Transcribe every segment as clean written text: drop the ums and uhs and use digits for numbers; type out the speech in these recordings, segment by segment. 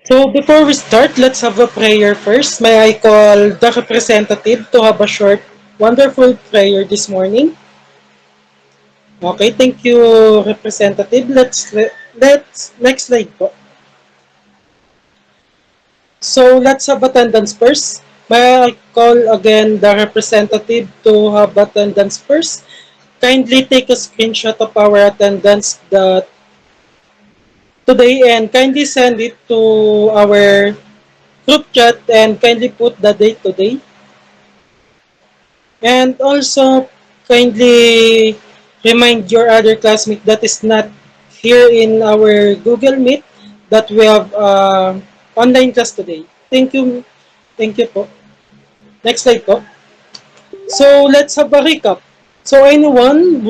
So before we start, let's have a prayer first. May I call the representative to have a short, wonderful prayer this morning? Okay, thank you, representative. Let's next slide po. So let's have attendance first. May I call again the representative to have attendance first? Kindly take a screenshot of our attendance today and kindly send it to our group chat and kindly put the date today. And also, kindly remind your other classmate that is not here in our Google Meet that we have online class today. Thank you. Thank you po. Next slide po. So, let's have a recap. So, anyone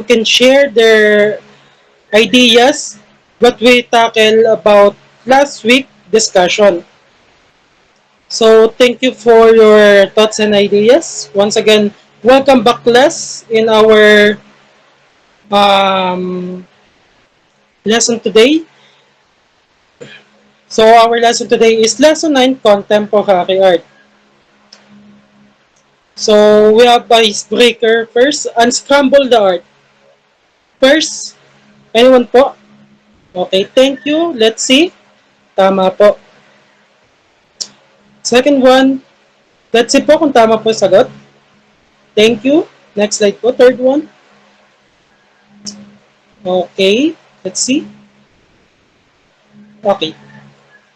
can share their ideas what we tackle about last week discussion. So thank you for your thoughts and ideas. Once again, welcome back class in our um, lesson today. So our lesson today is lesson 9, Contemporary Art. So we have icebreaker first, unscramble the art. First, anyone po? Okay, thank you. Let's see. Tama po. Second one, let's see po kung tama po sagot. Thank you. Next slide po, third one. Okay, let's see. Okay.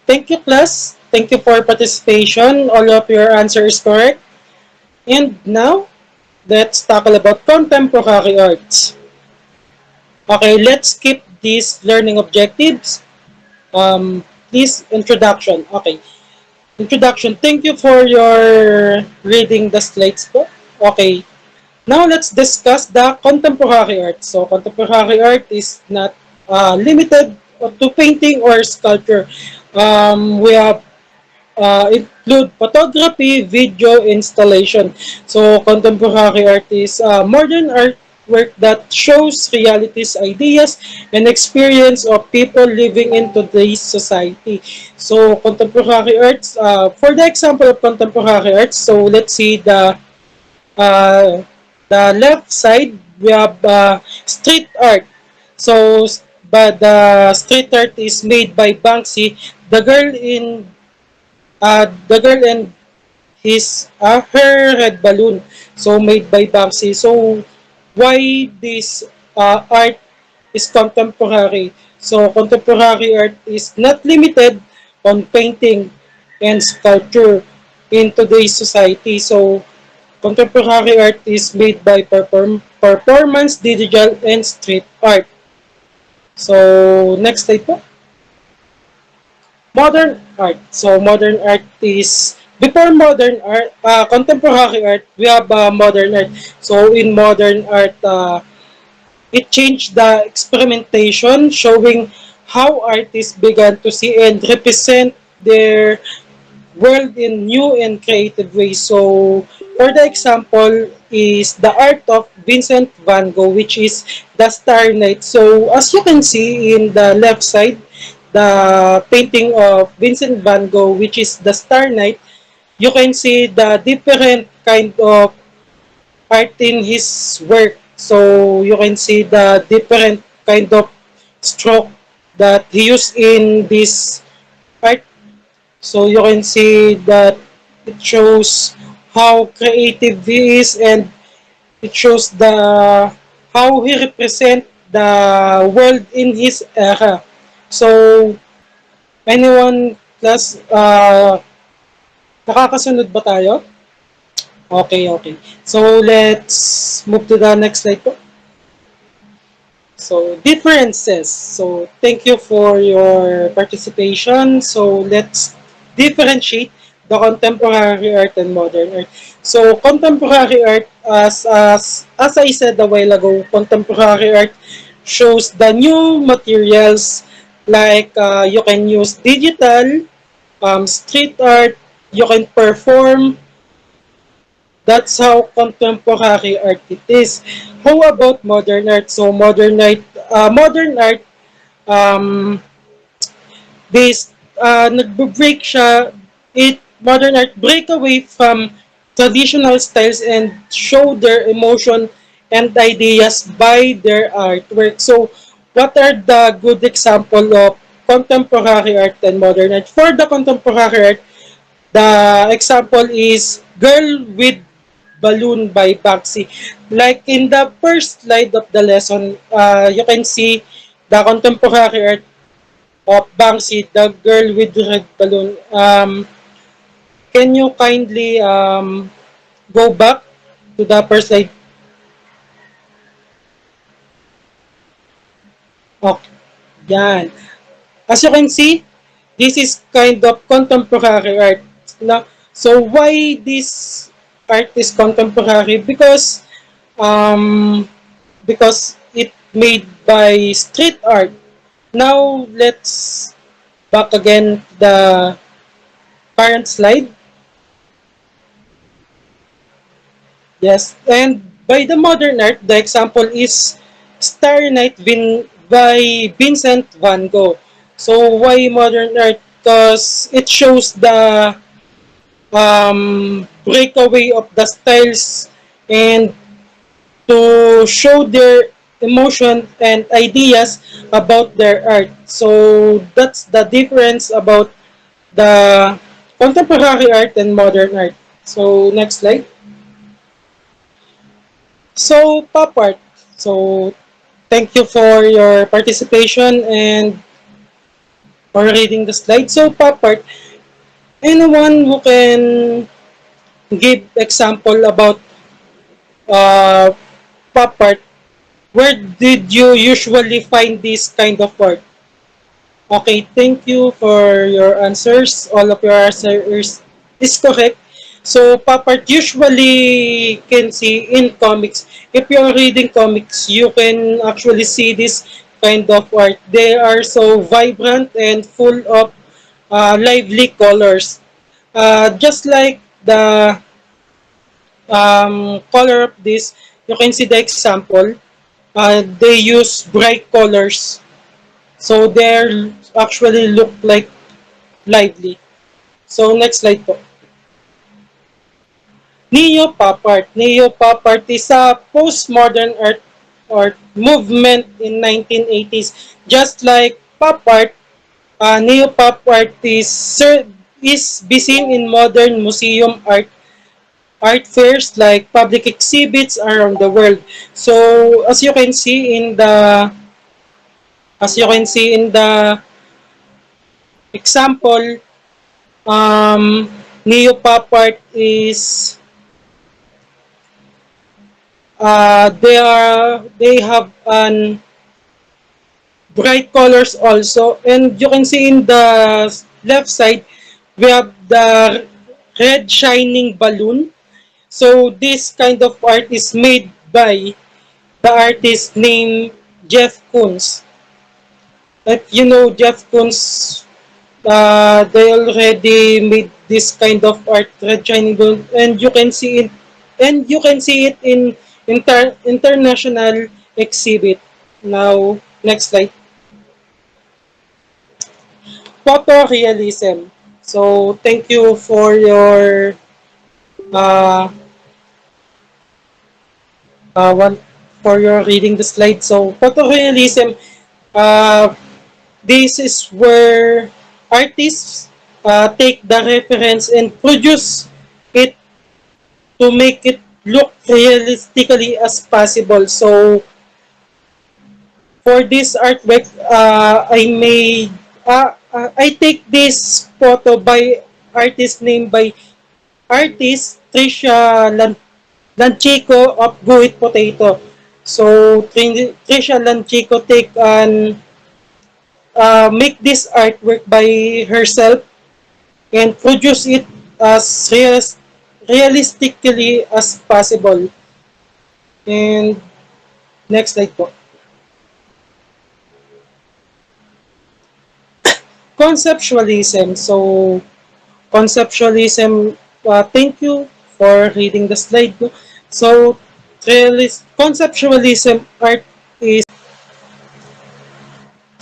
Thank you, class. Thank you for participation. All of your answer is correct. And now, let's tackle about contemporary arts. Okay, let's skip these learning objectives. Please, introduction. Okay, introduction. Thank you for your reading the slides po. Okay, now let's discuss the contemporary art. So, contemporary art is not limited to painting or sculpture. We have include photography, video, installation. So, contemporary art is modern artwork that shows realities, ideas, and experience of people living in today's society. So, contemporary arts, for the example of contemporary arts, so let's see uh, the left side, we have street art. So, but the street art is made by Banksy. The girl and his her red balloon, so made by Banksy. So why this art is contemporary? So contemporary art is not limited on painting and sculpture in today's society. So contemporary art is made by performance, digital, and street art. So next slide po. Modern art. So modern art is before modern art, contemporary art. We have modern art. So in modern art, it changed the experimentation, showing how artists began to see and represent their world in new and creative ways. So for the example is the art of Vincent van Gogh, which is the Star Night. So as you can see in the left side, the painting of Vincent van Gogh, which is the Star Night, you can see the different kind of art in his work. So you can see the different kind of stroke that he used in this art. So you can see that it shows how creative he is, and it shows the how he represent the world in his era. So anyone class, nakakasunod ba tayo? Okay, okay. So let's move to the next slide po. So differences. So thank you for your participation. So let's differentiate the contemporary art and modern art. So contemporary art, as I said a while ago, contemporary art shows the new materials like you can use digital, street art, you can perform. That's how contemporary art it is. How about modern art? So modern art um, this nagbe-break siya, modern art break away from traditional styles and show their emotion and ideas by their artwork. So, what are the good example of contemporary art and modern art? For the contemporary art, the example is Girl with Balloon by Banksy. Like in the first slide of the lesson, you can see the contemporary art of Banksy, the girl with the red balloon. Can you kindly go back to the first slide? Okay, yan. As you can see, this is kind of contemporary art. No? So why this art is contemporary? Um, because it made by street art. Now let's back again the current slide. Yes, and by the modern art, the example is Starry Night by Vincent van Gogh. So why modern art? Because it shows the breakaway of the styles and to show their emotion and ideas about their art. So that's the difference about the contemporary art and modern art. So next slide. So pop art. So thank you for your participation and for reading the slide. So pop art. Anyone who can give example about uh, pop art, where did you usually find this kind of art? Okay, thank you for your answers. All of your answers is correct. So, pop art usually can see in comics. If you're reading comics, you can actually see this kind of art. They are so vibrant and full of lively colors. Just like the color of this, you can see the example. They use bright colors. So they actually look like lively. So next slide po. Neo-pop art. Neo-pop art is a postmodern art movement in 1980s. Just like pop art, neo-pop art is be seen in modern museum art fairs like public exhibits around the world. So as you can see in the example, neo-pop art is they have an bright colors also, and you can see in the left side we have the red shining balloon. So this kind of art is made by the artist named Jeff Koons. If you know Jeff Koons, they already made this kind of art, red shining balloon, and you can see it in international exhibit. Now, next slide. Photorealism. So, thank you for your uh, one for your reading the slide. So, photorealism. Uh, this is where artists take the reference and produce it to make it look realistically as possible. So, for this artwork, I take this photo by artist named by artist Trisha Lanchico of Guhit Potato. So Trisha Lanchico make this artwork by herself and produce it as realistically as possible. And next slide po. Conceptualism. So conceptualism, thank you for reading the slide. So conceptualism art is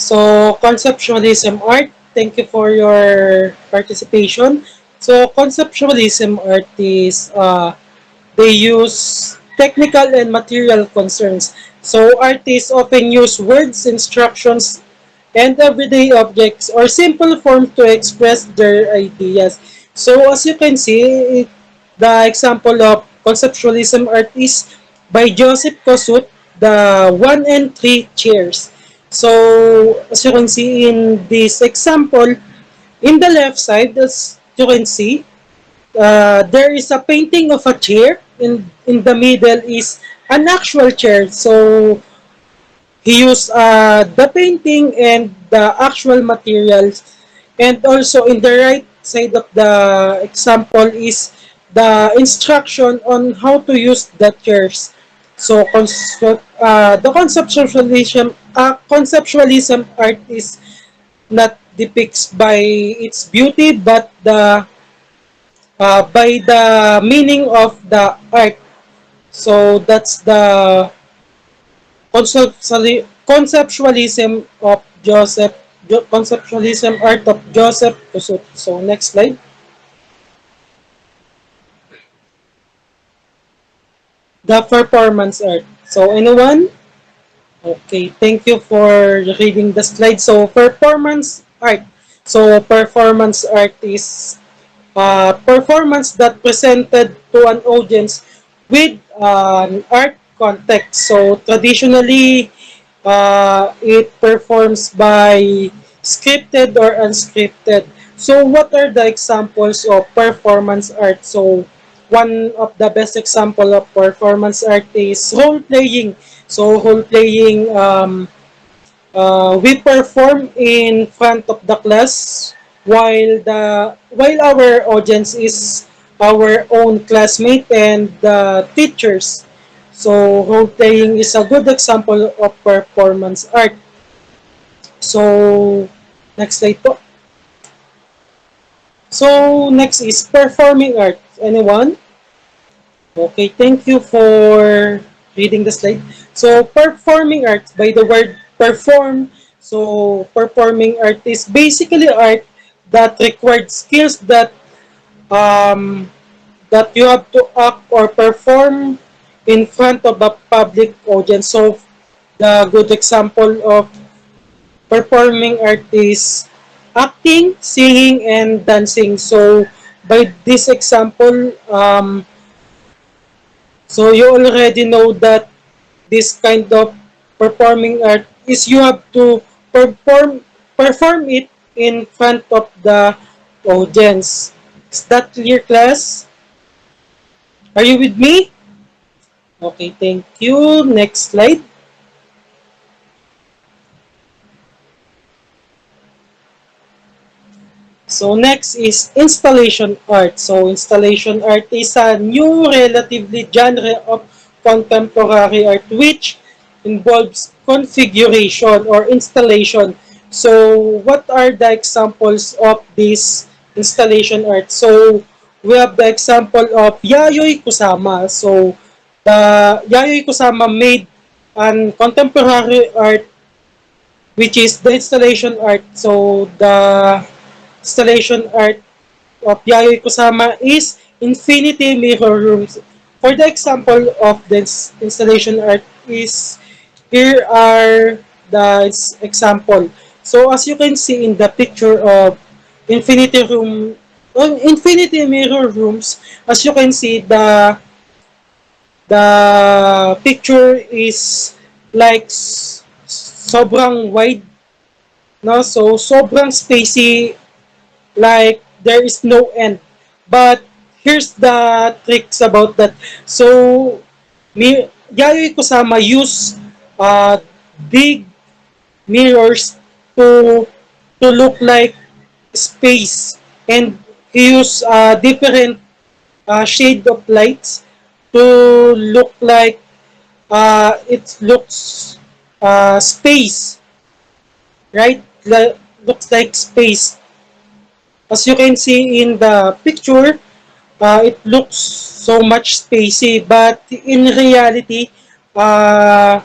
So, conceptualism art, thank you for your participation. So, conceptualism art is they use technical and material concerns. So, artists often use words, instructions, and everyday objects or simple forms to express their ideas. So, as you can see, the example of conceptualism art is by Joseph Kossuth, the 1 and 3 chairs. So, as you can see in this example, in the left side, as you can see, there is a painting of a chair. In the middle is an actual chair. So, he used the painting and the actual materials. And also in the right side of the example is the instruction on how to use the chairs. So the conceptualism art is not depicts by its beauty but the by the meaning of the art. So that's the conceptualism of conceptualism art of Joseph Kusut. So next slide. The performance art. So anyone? Okay, thank you for reading the slide. So performance art. So performance art is performance that presented to an audience with an art context. So traditionally, it performs by scripted or unscripted. So what are the examples of performance art? So one of the best example of performance art is role playing. So role playing, we perform in front of the class while our audience is our own classmate and the teachers. So role playing is a good example of performance art. So next slide po. So next is performing art. Anyone? Okay, thank you for reading the slide. So, performing arts, by the word perform, so performing art is basically art that required skills um, that you have to act or perform in front of a public audience. So, the good example of performing art is acting, singing, and dancing. So, by this example, so you already know that this kind of performing art is you have to perform it in front of the audience. Is that clear, class? Are you with me? Okay, thank you. Next slide. So next is installation art. So installation art is a new relatively genre of contemporary art which involves configuration or installation. So what are the examples of this installation art? So we have the example of Yayoi Kusama. So the Yayoi Kusama made an contemporary art which is the installation art. So the installation art of Yayoi Kusama is infinity mirror rooms. For the example of this installation art is, here are the example. So as you can see in the picture of infinity room, infinity mirror rooms, as you can see the picture is like sobrang wide, no? So sobrang spacey, like there is no end. But here's the tricks about that. So Yayoi Kusama use big mirrors to look like space, and he use different shade of lights to look like it looks space, right? Looks like space. As you can see in the picture, it looks so much spacey, but in reality, uh,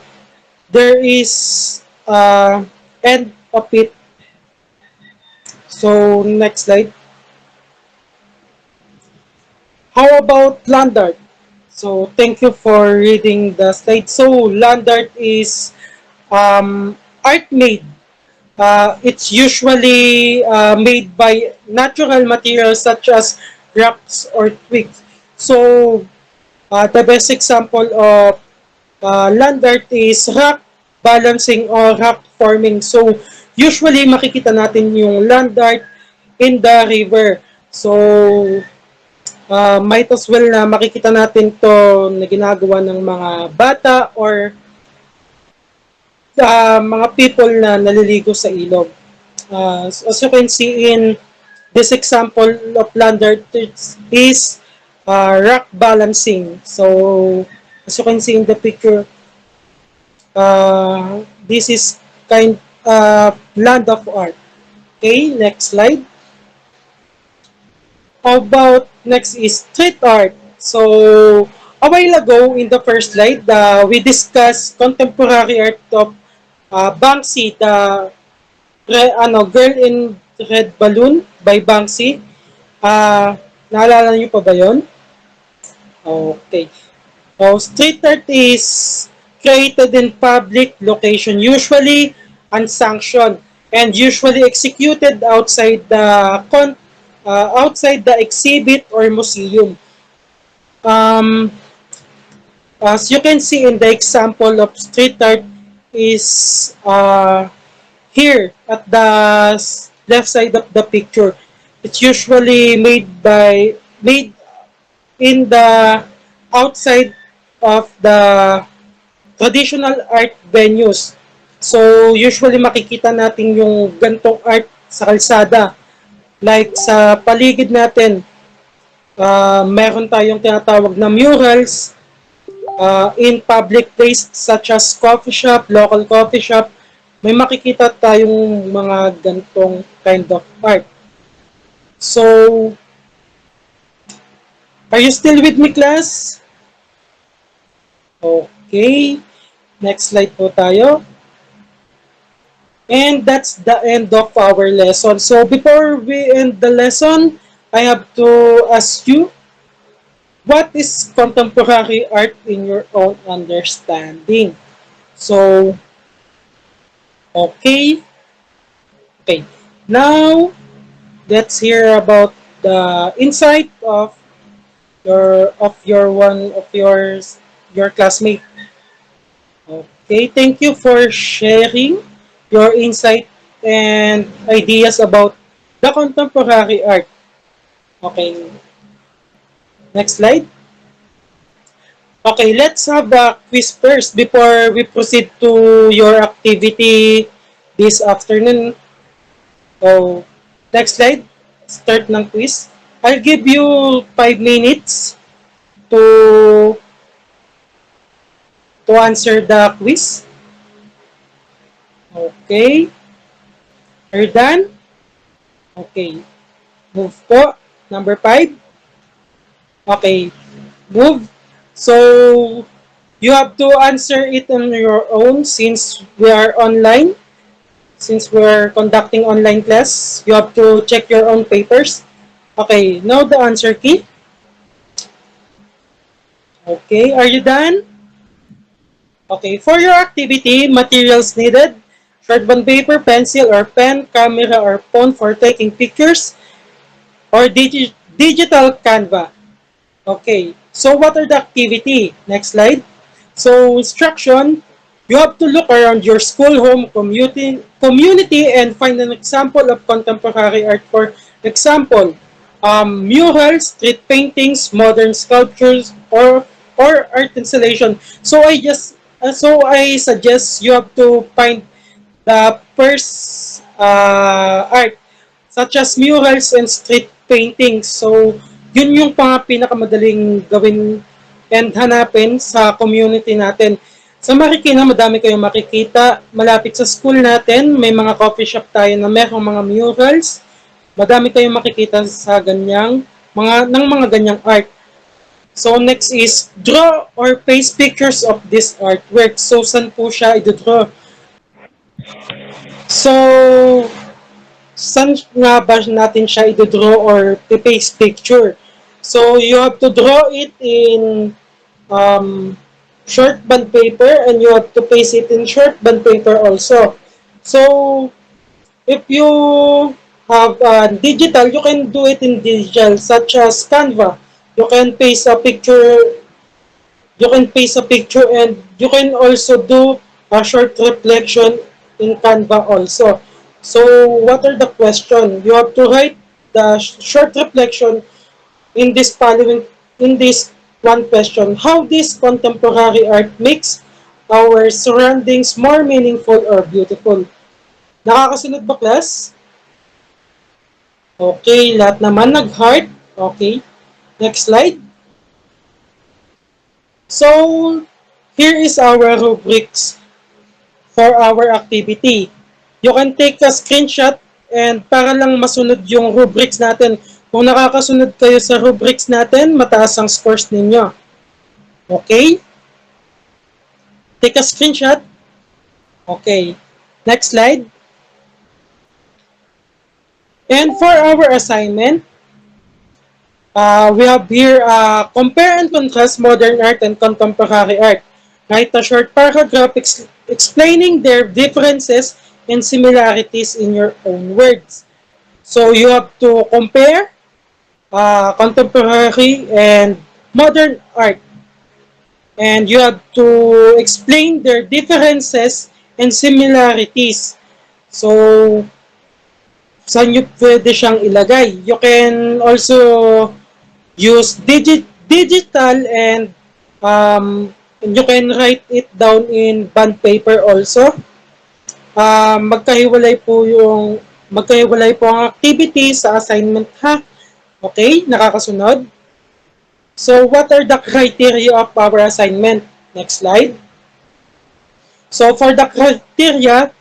there is and of it. So next slide. How about land art? So thank you for reading the slide. So land art is art made. It's usually made by natural materials such as rocks or twigs. So the best example of land art is rock balancing or rock forming. So usually makikita natin yung land art in the river. So might as well na makikita natin to na ginagawa ng mga bata or mga people na naliligo sa ilog. As you can see in this example of land art is rock balancing. So as you can see in the picture, this is kind land of art. Okay, next slide. How about next is street art. So a while ago in the first slide, we discussed contemporary art of Banksy, the Girl in Red Balloon by Banksy. Naalala niyo pa ba yon? Okay. So, street art is created in public location, usually unsanctioned, and usually executed outside the exhibit or museum. Um, as you can see in the example of street art is here at the left side of the picture. It's usually made in the outside of the traditional art venues. So usually makikita natin yung gantong art sa kalsada. Like sa paligid natin, meron tayong tinatawag na murals in public place such as coffee shop, local coffee shop. May makikita tayong mga gantong kind of art. So, are you still with me, class? Okay. Next slide po tayo. And that's the end of our lesson. So, before we end the lesson, I have to ask you, what is contemporary art in your own understanding? So, okay. Okay. Now, let's hear about the insight of your classmate. Okay, thank you for sharing your insight and ideas about the contemporary art. Okay, next slide. Okay, let's have a quiz first before we proceed to your activity this afternoon. So, next slide. Start ng quiz. I'll give you 5 minutes to answer the quiz. Okay. Are you done? Okay. Move po. Number 5. Okay. Move. So, you have to answer it on your own since we are online. Since we're conducting online class, you have to check your own papers. Okay. Now the answer key. Okay. Are you done? Okay, for your activity, materials needed, short bond paper, pencil or pen, camera or phone for taking pictures, or digital Canva. Okay, so what are the activity? Next slide. So instruction, you have to look around your school, home, community and find an example of contemporary art. For example, murals, street paintings, modern sculptures, or art installation. So I suggest you have to find the first art such as murals and street paintings. So yun yung pinakamadaling gawin and hanapin sa community natin. Sa Marikina, madami kayong makikita. Malapit sa school natin, may mga coffee shop tayo na merong mga murals. Madami kayong makikita sa mga ganyang art. So next is draw or paste pictures of this artwork. So saan po siya i-draw? So, saan nga ba natin siya i-draw or i-paste picture? So, you have to draw it in um, short band paper and you have to paste it in short band paper also. So, if you have digital, you can do it in digital such as Canva. You can paste a picture, you can paste a picture and you can also do a short reflection in Canva also. So, what are the question? You have to write the short reflection in this following in this one question. How this contemporary art makes our surroundings more meaningful or beautiful? Nakakasunod ba, class? Okay, lahat naman nag-heart. Okay, next slide. So, here is our rubrics for our activity. You can take a screenshot and para lang masunod yung rubrics natin. Kung nakakasunod kayo sa rubrics natin, mataas ang scores ninyo. Okay? Take a screenshot. Okay. Next slide. And for our assignment, we have here compare and contrast modern art and contemporary art. Write a short paragraph explaining their differences and similarities in your own words. So you have to compare contemporary and modern art. And you have to explain their differences and similarities. So, saan nyo pwede siyang ilagay? You can also use digital and you can write it down in bond paper also. Magkahiwalay po ang activity sa assignment ha. Okay, nakakasunod. So what are the criteria of our assignment? Next slide. So for the criteria,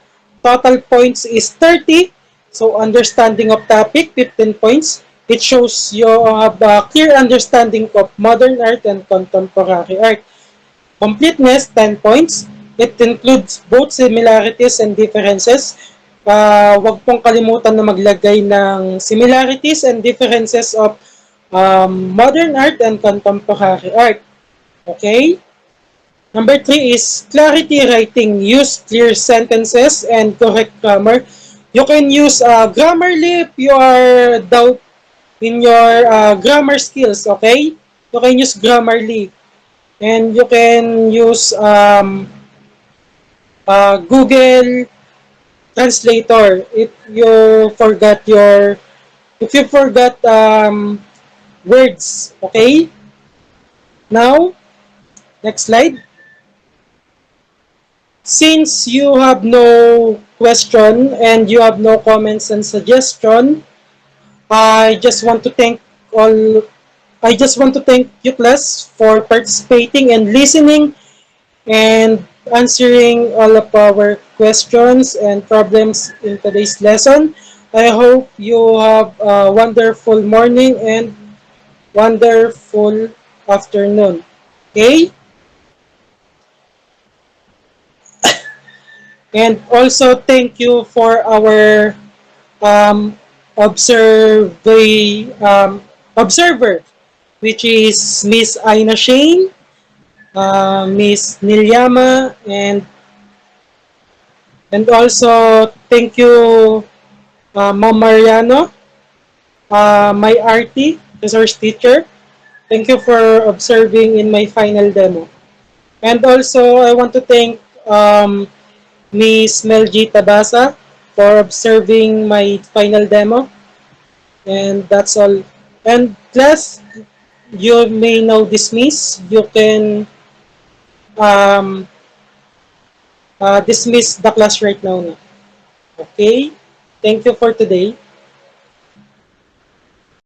total points is 30. So understanding of topic, 15 points. It shows you have a clear understanding of modern art and contemporary art. Completeness, 10 points. It includes both similarities and differences. Wag pong kalimutan na maglagay ng similarities and differences of modern art and contemporary art. Okay? Number 3 is clarity writing. Use clear sentences and correct grammar. You can use Grammarly if you are doubt in your grammar skills, okay? You can use Grammarly. And you can use Google Translator if you forgot words, okay? Now, next slide. Since you have no question and you have no comments and suggestion, I just want to thank all I just want to thank you class for participating and listening and answering all of our questions and problems in today's lesson. I hope you have a wonderful morning and wonderful afternoon. Okay? And also thank you for our um, observer, which is Miss Aina Shane, Miss Nilyama, and also thank you, Ma'am Mariano, my RT, resource teacher. Thank you for observing in my final demo. And also, I want to thank Miss Melgy Tabasa for observing my final demo. And that's all. And class, you may now dismiss. You can um, dismiss the class right now. Okay? Thank you for today.